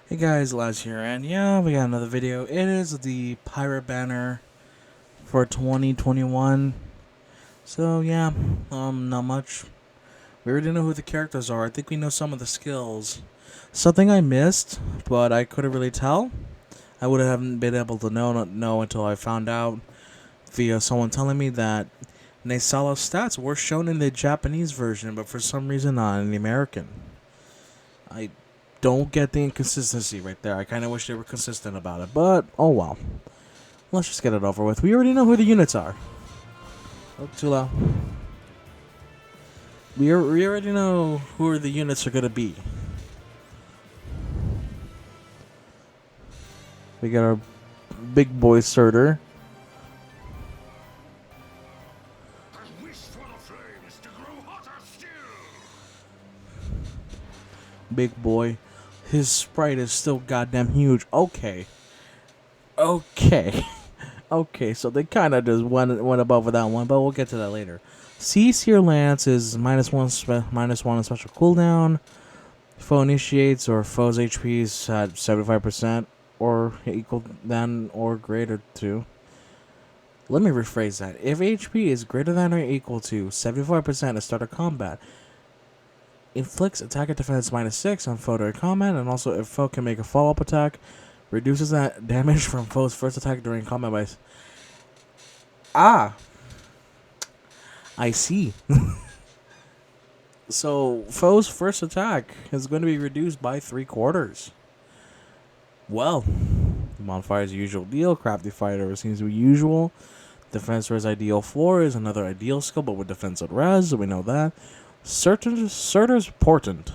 Hey guys, Laz here, and yeah, we got another video. It is the Pirate Banner for 2021. So yeah, not much. We already know who the characters are. I think we know some of the skills. Something I missed, but I couldn't really tell. I would have been able to know until I found out via someone telling me that Nesala's stats were shown in the Japanese version, but for some reason not in the American. I don't get the inconsistency right there. I kind of wish they were consistent about it, but oh well. Let's just get it over with. We already know who the units are. Oh, too loud. We already know who the units are gonna be. We got our big boy Surtur, I wish for the flames to grow hotter still. big boy. His sprite is still goddamn huge. Okay, okay. So they kind of just went above with that one, but we'll get to that later. Sea Seer Lance is -1 on special cooldown. Foe initiates or foe's HP is at 75% or equal than or greater to. Let me rephrase that. If HP is greater than or equal to 75% at start of combat, inflicts attack and defense -6 on foe during combat, and also if foe can make a follow-up attack, reduces that damage from foe's first attack during combat by. Ah, I see. So foe's first attack is going to be reduced by 3/4. Well, Modifiers usual deal. Crafty Fighter seems to be usual. Defense Res Ideal 4 is another ideal skill, but with defense at Res, so we know that. Surtur's Portent.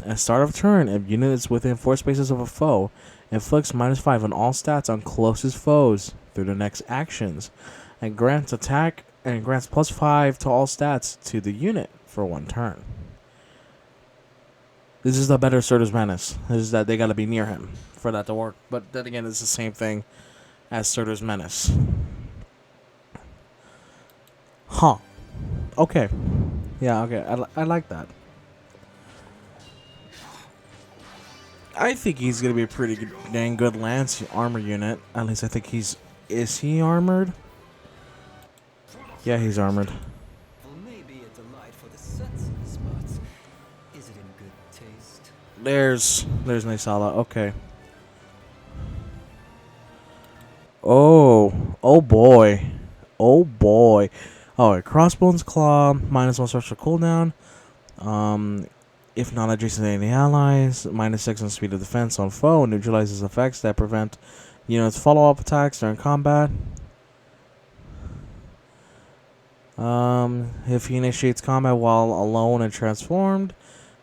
At start of turn, if unit is within 4 spaces of a foe, inflicts -5 on all stats on closest foes through the next actions, and grants +5 to all stats to the unit for 1 turn. This is the better Surtur's Menace. This is that they gotta be near him for that to work. But then again, it's the same thing as Surtur's Menace. Huh. Okay. Yeah, okay. I like that. I think he's going to be a pretty dang good Lance armor unit. At least I think he's... Is he armored? Yeah, he's armored. Well, maybe a delight for the senses, but is it in good taste? There's Nisala. Okay. Oh boy. Oh boy. Alright, Crossbones Claw, -1 special cooldown. If not adjacent to any allies, -6 on speed of defense on foe, neutralizes effects that prevent units' follow-up attacks during combat. If he initiates combat while alone and transformed,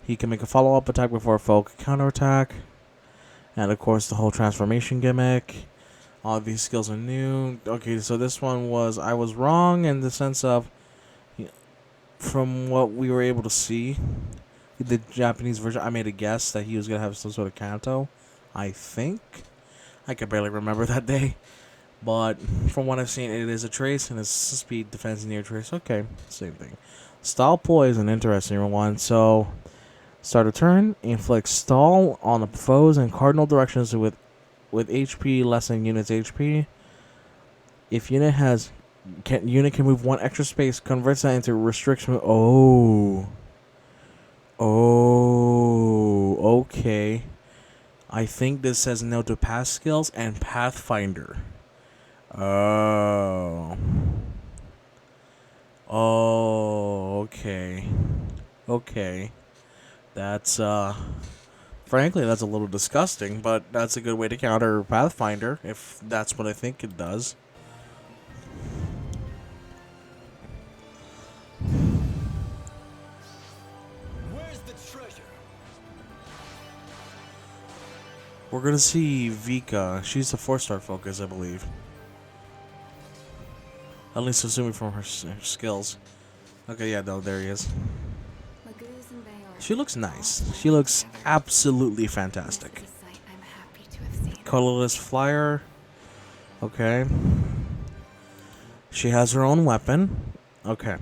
he can make a follow-up attack before a foe can counterattack. And of course, the whole transformation gimmick. All of these skills are new. Okay, so this one I was wrong in the sense of, from what we were able to see, the Japanese version, I made a guess that he was going to have some sort of canto. I think. I could barely remember that day. But from what I've seen, it is a trace and it's speed, defense, near trace. Okay, same thing. Stall Ploy is an interesting one. So, start a turn, inflict stall on the foes in cardinal directions with HP less than unit's HP. If unit can move 1 extra space, converts that into restriction. Okay. I think this says no to pass skills and Pathfinder. Oh. Okay. Okay. That's, frankly, that's a little disgusting, but that's a good way to counter Pathfinder, if that's what I think it does. Where's the treasure? We're gonna see Vika. She's the 4-star focus, I believe. At least assuming from her skills. Okay, yeah, no, there he is. She looks nice. She looks absolutely fantastic. Colorless Flyer. Okay. She has her own weapon. Okay.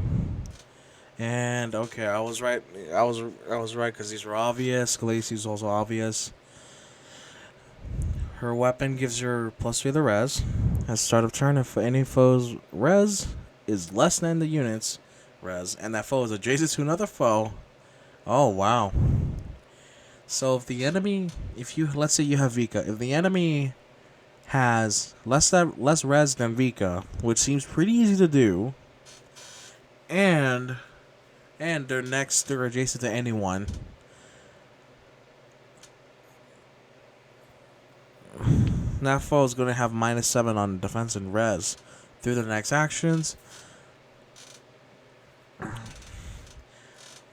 And okay, I was right. I was right because these were obvious. Khaleesi's also obvious. Her weapon gives her +3 to the res. At start of turn, if any foe's res is less than the unit's res, and that foe is adjacent to another foe. Oh wow. So if the enemy, let's say you have Vika, if the enemy has less res than Vika, which seems pretty easy to do, and they're adjacent to anyone, that foe is going to have -7 on defense and res through their next actions.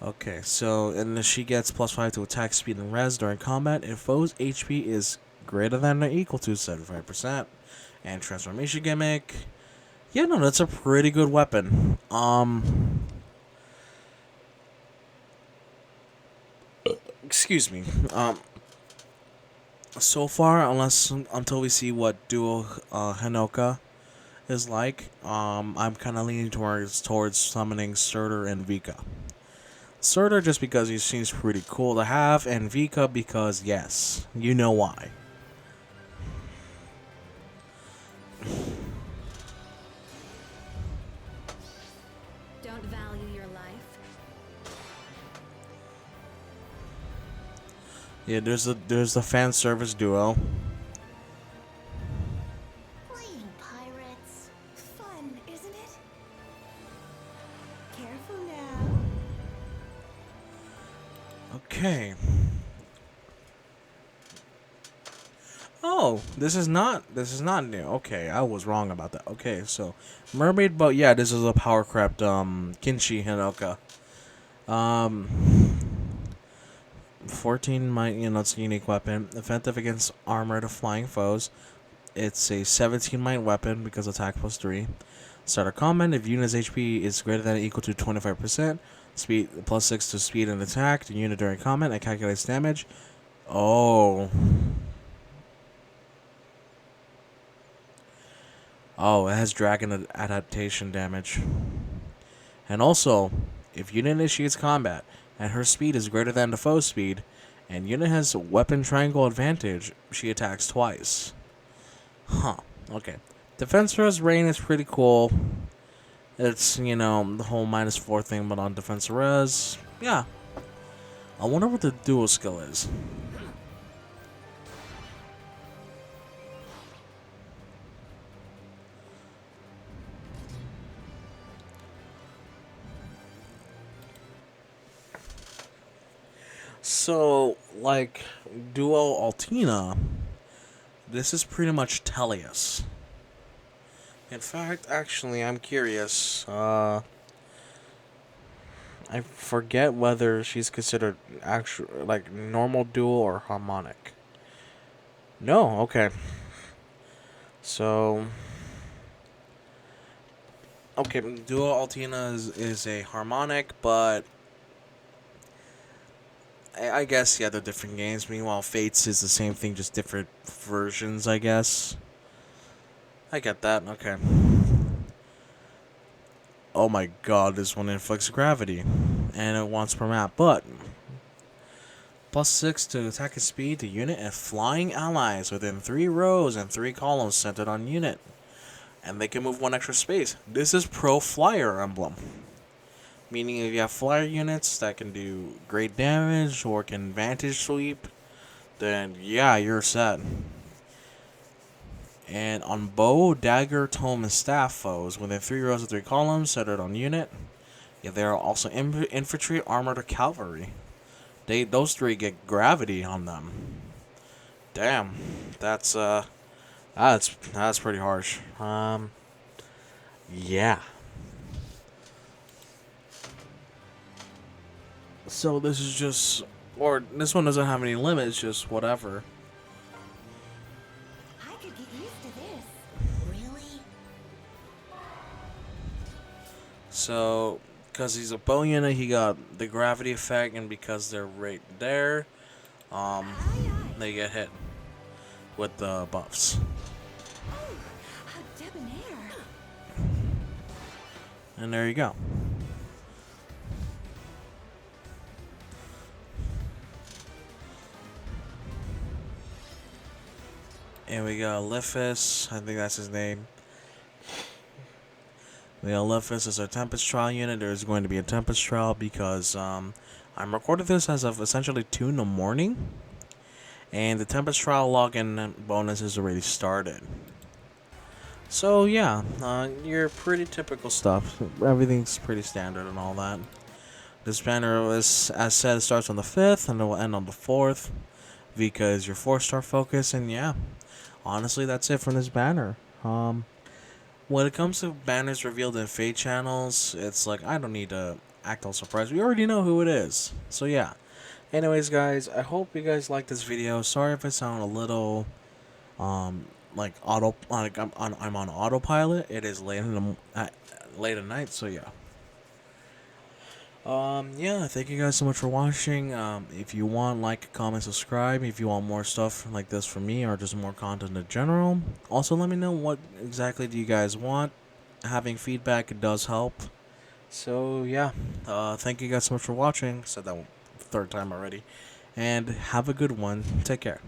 Okay, so and then she gets +5 to attack speed and res during combat if foe's HP is greater than or equal to 75%. And transformation gimmick. Yeah, no, that's a pretty good weapon. Excuse me. So far, until we see what duo Hinoka is like, I'm kind of leaning towards summoning Surtur and Vika. Surtur just because he seems pretty cool to have, and Vika because yes, you know why. Don't value your life. Yeah, there's the fan service duo. Playing pirates. Fun, isn't it? Careful now. Okay. Oh, this is not new. Okay, I was wrong about that. Okay, so mermaid boat. Yeah, this is a power crept Kinshi Hinoka. 14 might, it's a unique weapon. Effective against armored flying foes. It's a 17 might weapon because attack +3. Starter comment: if unit's HP is greater than or equal to 25%, speed +6 to speed and attack. The unit during combat and calculates damage. Oh. Oh, it has dragon adaptation damage. And also, if unit initiates combat and her speed is greater than the foe's speed, and unit has weapon triangle advantage, she attacks twice. Huh. Okay. Defense res rain is pretty cool. It's, the whole -4 thing, but on defense res, yeah. I wonder what the dual skill is. So, like, Duo Altina, this is pretty much Tellius. In fact, actually, I'm curious. I forget whether she's considered like normal dual or harmonic. No, okay. So, okay, Duo Altina is a harmonic, but I guess, yeah, they're different games. Meanwhile, Fates is the same thing, just different versions, I guess. I get that, okay. Oh my god, this one inflicts gravity. And it wants per map, but +6 to attack and speed to unit and flying allies within 3 rows and 3 columns centered on unit. And they can move 1 extra space. This is pro flyer emblem. Meaning if you have flyer units that can do great damage or can vantage sweep, then yeah, you're set. And on bow, dagger, tome, and staff foes within 3 rows of 3 columns centered on unit. Yeah, there are also infantry, armored, or cavalry. Those 3 get gravity on them. Damn, that's pretty harsh. Yeah. So this is just, or this one doesn't have any limits, just whatever. I could get used to this. Really? So, because he's a bow unit, he got the gravity effect, and because they're right there, they get hit with the buffs. Oh, how debonair. And there you go. And we got Liphus, I think that's his name. We got Liphus as our Tempest Trial unit. There's going to be a Tempest Trial because I'm recording this as of essentially 2 in the morning. And the Tempest Trial login bonus is already started. So yeah, your pretty typical stuff. Everything's pretty standard and all that. This banner is, as said, starts on the 5th and it will end on the 4th. Vika is your 4-star focus, and yeah, honestly, that's it from this banner. When it comes to banners revealed in Fate channels, it's like I don't need to act all surprised. We already know who it is. So yeah. Anyways, guys, I hope you guys like this video. Sorry if I sound a little like I'm on autopilot. It is late at night, so yeah. Yeah, thank you guys so much for watching. If you want, like, comment, subscribe. If you want more stuff like this from me or just more content in general. Also, let me know what exactly do you guys want. Having feedback does help. So, yeah. Thank you guys so much for watching. Said that 3rd time already. And have a good one. Take care.